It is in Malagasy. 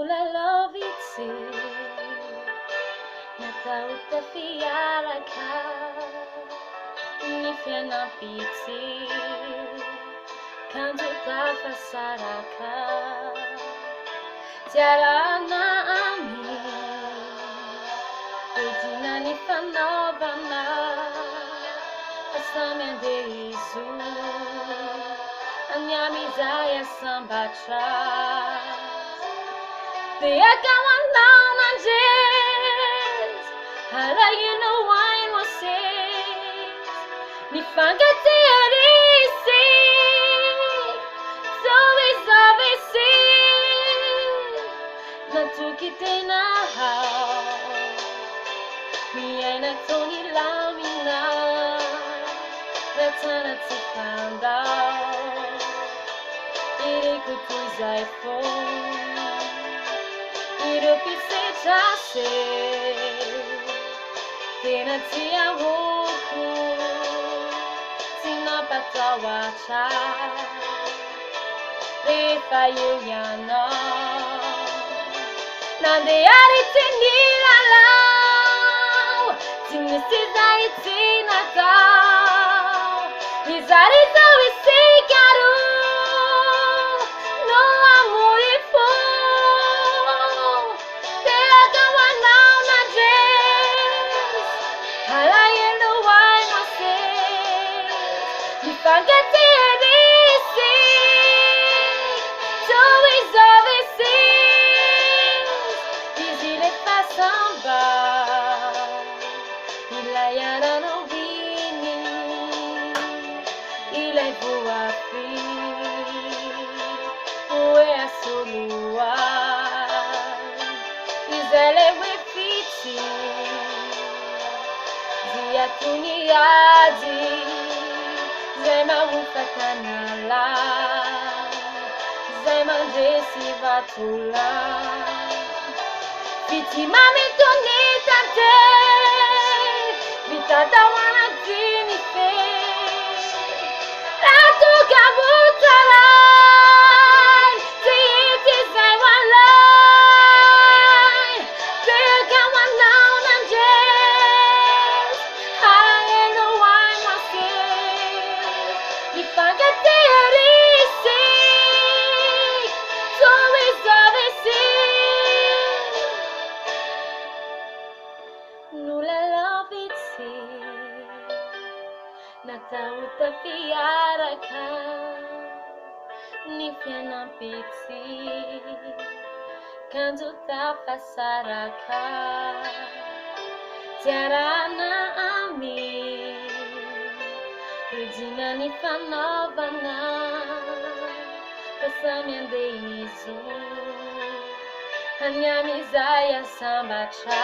Nula loviti Natautafia ka Nifyana piti Kanto tafasaraka Tiara na ami Udina nifanovana Pasamende izu Anyamizaya sambatra Kawan na jazz Hala yino wine wasis Ni fangati arisi Sovisi Natukite na hao Ni ay nagtoni lamina Natana tifandao Iri kutuzay phone Irupisechase Tinatia woku Tinapatawacha Refayuyana Nande aritinilalaw Tinisizay tinataw Izarito isikaru No amurifu Fangati arisi Sovisi Izile fasamba Ilayana no vini Ilay buafi Ue asolua Izele wefiti Zia tuniadi Zema ufakanala Zema jesi vatula Fiti mami tunitante Vitata wana zini fe Ratu kabutalai Tiiti zewalai Peka wanau nanjes Hayeno wine wasis Fangati arisi Sovisi Nula loviti Natautafia ka Nifyana piti Kanto tafasaraka Tiara na ami Udina nifanovana Pasamende izu Anyamizaya sambatra